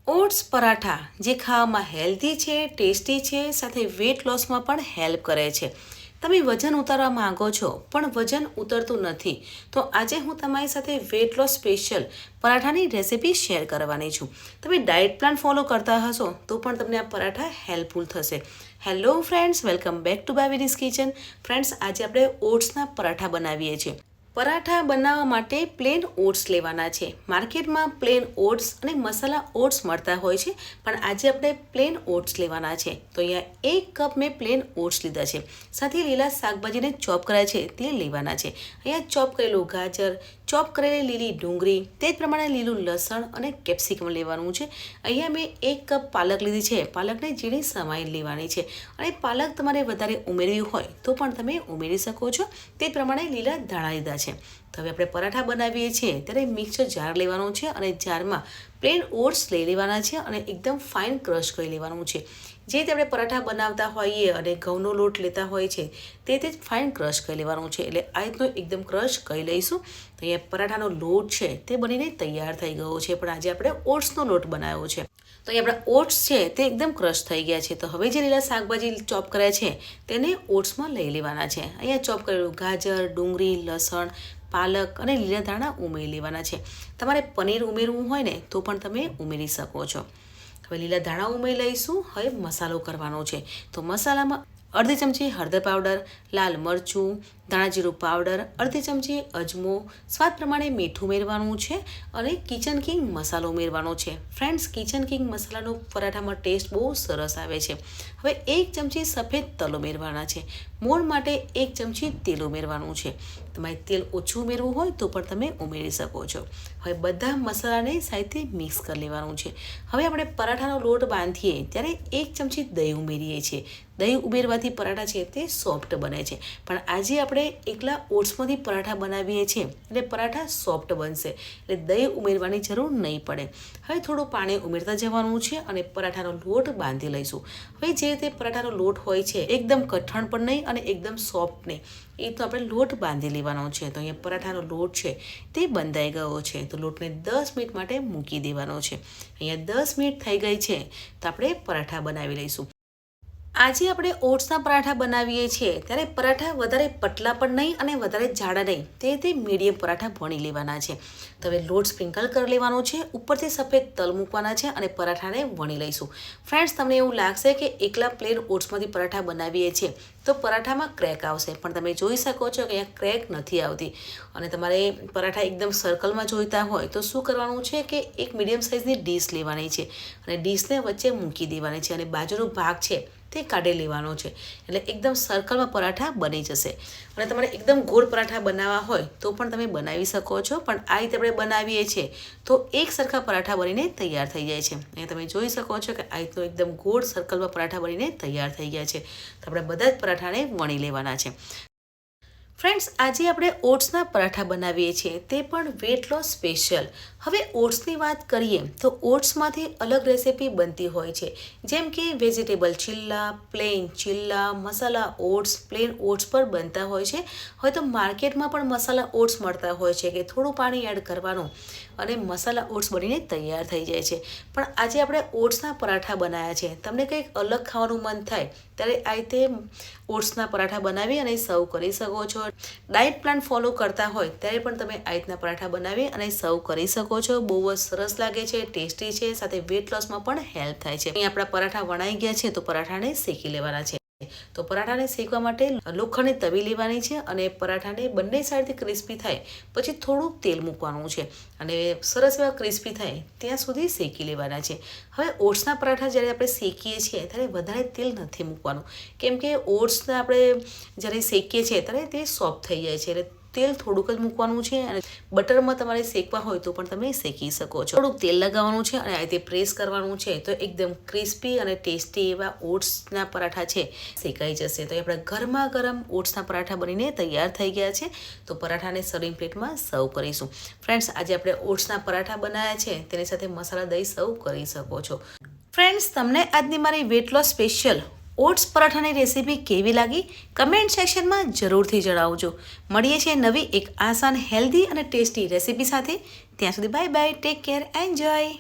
Oats paratha જે ખાવામાં healthy છે, ટેસ્ટી છે, સાથે વેટ લોસમાં પણ હેલ્પ કરે છે. તમે વજન ઉતારવા માંગો છો પણ વજન ઉતરતું નથી, તો આજે હું તમારી સાથે વેટ લોસ સ્પેશિયલ પરાઠાની રેસિપી શેર કરવાની છું. તમે ડાયટ પ્લાન ફોલો કરતા હશો તો પણ તમને આ પરાઠા હેલ્પફુલ થશે. Hello friends, welcome back to બાવીરીસ કિચન. ફ્રેન્ડ્સ, આજે આપણે ઓટ્સના પરાઠા બનાવીએ છીએ. પરાઠા બનાવવા માટે પ્લેન ઓટ્સ લેવાના છે. માર્કેટમાં પ્લેન ઓટ્સ અને મસાલા ઓટ્સ મળતા હોય છે, પણ આજે આપણે પ્લેન ઓટ્સ લેવાના છે. તો અહીંયા 1 કપ મેં પ્લેન ઓટ્સ લીધા છે. સાથે લીલા શાકભાજીને ચોપ કર્યા છે તે લેવાના છે. અહીંયા ચોપ કરેલું ગાજર, ચોપ કરેલી લીલી ડુંગળી, તે જ પ્રમાણે લીલું લસણ અને કેપ્સિકમ લેવાનું છે. અહીંયા મેં 1 કપ પાલક લીધી છે. પાલકને ઝીણી સમારી લેવાની છે, અને પાલક તમારે વધારે ઉમેરવી હોય તો પણ તમે ઉમેરી શકો છો. તે પ્રમાણે લીલા ધાણા લીધા છે. તો હવે આપણે પરાઠા બનાવીએ છીએ ત્યારે મિક્સર જાર લેવાનો છે, અને જારમાં પ્લેન ઓટ્સ લઈ લેવાના છે અને એકદમ ફાઇન ક્રશ કરી લેવાનું છે. જે રીતે આપણે પરાઠા બનાવતા હોઈએ અને ઘઉંનો લોટ લેતા હોય છે તે જ ફાઇન ક્રશ કરી લેવાનું છે. એટલે આ રીતનો એકદમ ક્રશ કરી લઈશું. તો અહીંયા પરાઠાનો લોટ છે તે બનીને તૈયાર થઈ ગયો છે, પણ આજે આપણે ઓટ્સનો લોટ બનાવ્યો છે. તો અહીં આપણા ઓટ્સ છે તે એકદમ ક્રશ થઈ ગયા છે. તો હવે જે લીલા શાકભાજી ચોપ કર્યા છે તેને ઓટ્સમાં લઈ લેવાના છે. અહીંયા ચોપ કરેલું ગાજર, ડુંગળી, લસણ, પાલક અને લીલા ધાણા ઉમેરી લેવાના છે. તમારે પનીર ઉમેરવું હોય ને તો પણ તમે ઉમેરી શકો છો. હવે લીલા ધાણા ઉમેરી લઈશું. હવે મસાલો કરવાનો છે. તો મસાલામાં અડધી ચમચી હળદર પાવડર, લાલ મરચું, ધાણા જીરું પાવડર, અડધી ચમચી અજમો, સ્વાદ પ્રમાણે મીઠું ઉમેરવાનું છે, અને કિચન કિંગ મસાલો ઉમેરવાનો છે. ફ્રેન્ડ્સ, કિચન કિંગ મસાલાનો પરાઠામાં ટેસ્ટ બહુ સરસ આવે છે. હવે 1 ચમચી સફેદ તલ ઉમેરવાના છે. મોણ માટે 1 ચમચી તેલ ઉમેરવાનું છે. તમારે તેલ ઓછું ઉમેરવું હોય તો પણ તમે ઉમેરી શકો છો. હવે બધા મસાલાને સાથે મિક્સ કરી લેવાનું છે. હવે આપણે પરાઠાનો લોટ બાંધીએ ત્યારે 1 ચમચી દહીં ઉમેરીએ છીએ. દહીં ઉમેરવાથી પરાઠા છે તે સોફ્ટ બને છે, પણ આજે આપણે એકલા ઓટ્સમાંથી પરાઠા બનાવીએ છીએ એટલે પરાઠા સોફ્ટ બનશે, એટલે દહીં ઉમેરવાની જરૂર નહીં પડે. હવે થોડું પાણી ઉમેરતા જવાનું છે અને પરાઠાનો લોટ બાંધી લઈશું. હવે જે રીતે પરાઠાનો લોટ હોય છે એકદમ કઠણ પણ નહીં અને એકદમ સોફ્ટ નહીં, એ તો આપણે લોટ બાંધી લેવાનો છે. તો અહીંયા પરાઠાનો લોટ છે તે બંધાઈ ગયો છે. તો લોટને 10 મિનિટ માટે મૂકી દેવાનો છે. અહીંયા 10 મિનિટ થઈ ગઈ છે, તો આપણે પરાઠા બનાવી લઈશું. આજે આપણે ઓટ્સના પરાઠા બનાવીએ છીએ ત્યારે પરાઠા વધારે પતલા પણ નહીં અને વધારે જાડા નહીં, તે મીડિયમ પરાઠા વણી લેવાના છે. તો હવે લોટ સ્પ્રિંકલ કરી લેવાનો છે, ઉપરથી સફેદ તલ મૂકવાના છે અને પરાઠાને વણી લઈશું. ફ્રેન્ડ્સ, તમને એવું લાગશે કે એકલા પ્લેન ઓટ્સમાંથી પરાઠા બનાવીએ છીએ તો પરાઠામાં ક્રેક આવશે, પણ તમે જોઈ શકો છો કે અહીંયા ક્રેક નથી આવતી. અને તમારે પરાઠા એકદમ સર્કલમાં જોઈતા હોય તો શું કરવાનું છે કે એક મીડિયમ સાઇઝની ડીશ લેવાની છે અને ડીશને વચ્ચે મૂકી દેવાની છે, અને બાજુનો ભાગ છે તે કાઢી લેવાનો છે. એટલે એકદમ સર્કલમાં પરાઠા બની જશે. અને તમારે એકદમ ગોળ પરાઠા બનાવવા હોય તો પણ તમે બનાવી શકો છો, પણ આ રીતે આપણે બનાવીએ છીએ તો એક સરખા પરાઠા બનીને તૈયાર થઈ જાય છે. અહીંયા તમે જોઈ શકો છો કે આ રીતનો એકદમ ગોળ સર્કલમાં પરાઠા બનીને તૈયાર થઈ ગયા છે. તો આપણે બધા જ પરાઠાને વણી લેવાના છે. ફ્રેન્ડ્સ, આજે આપણે ઓટ્સના પરાઠા બનાવીએ છીએ, તે પણ વેટ લોસ સ્પેશિયલ. હવે ઓટ્સની વાત કરીએ તો ઓટ્સમાંથી અલગ રેસિપી બનતી હોય છે, જેમ કે વેજીટેબલ ચિલ્લા, પ્લેન ચિલ્લા, મસાલા ઓટ્સ, પ્લેન ઓટ્સ પર બનતા હોય છે. હવે તો માર્કેટમાં પણ મસાલા ઓટ્સ મળતા હોય છે કે થોડું પાણી એડ કરવાનું અને મસાલા ઓટ્સ બનીને તૈયાર થઈ જાય છે. પણ આજે આપણે ઓટ્સના પરાઠા બનાવ્યા છે. તમને કંઈક અલગ ખાવાનું મન થાય ત્યારે આ રીતે ઓટ્સના પરાઠા બનાવી અને સર્વ કરી શકો છો. ડાયટ પ્લાન ફોલો કરતા હોય ત્યારે પણ તમે આ રીતના પરાઠા બનાવી અને સર્વ કરી શકો છો. બહુ જ સરસ લાગે છે, ટેસ્ટી છે, સાથે વેટ લોસમાં પણ હેલ્પ થાય છે. અહીં આપણા પરાઠા વણાઈ ગયા છે તો પરાઠાને શેકી લેવાના છે. તો પરાઠાને શેકવા માટે લોખંડની તવી લેવાની છે, અને પરાઠાને બંને સાઈડથી ક્રિસ્પી થાય પછી થોડું તેલ મૂકવાનું છે, અને સરસ એવા ક્રિસ્પી થાય ત્યાં સુધી શેકી લેવાના છે. હવે ઓટ્સના પરાઠા જ્યારે આપણે શેકીએ છીએ ત્યારે વધારે તેલ નથી મૂકવાનું, કેમ કે ઓટ્સને આપણે જ્યારે શેકીએ છીએ ત્યારે તે સોફ્ટ થઈ જાય છે. એટલે તેલ થોડુંક જ મૂકવાનું છે, અને બટરમાં તમારે શેકવા હોય તો પણ તમે શેકી શકો છો. થોડુંક તેલ લગાવવાનું છે અને આ રીતે પ્રેસ કરવાનું છે, તો એકદમ ક્રિસ્પી અને ટેસ્ટી એવા ઓટ્સના પરાઠા છે શેકાઈ જશે. તો આપણા ગરમા ગરમ ઓટ્સના પરાઠા બનીને તૈયાર થઈ ગયા છે. તો પરાઠાને સર્વિંગ પ્લેટમાં સર્વ કરીશું. ફ્રેન્ડ્સ, આજે આપણે ઓટ્સના પરાઠા બનાવ્યા છે, તેની સાથે મસાલા દહીં સર્વ કરી શકો છો. ફ્રેન્ડ્સ, તમને આજની મારી વેટ લોસ સ્પેશિયલ ઓટ્સ પરાઠાની રેસીપી કેવી લાગી કમેન્ટ સેક્શનમાં જરૂરથી જણાવજો. મળીએ છીએ નવી એક આસાન, હેલ્ધી અને ટેસ્ટી રેસીપી સાથે. ત્યાં સુધી bye bye, take care, enjoy.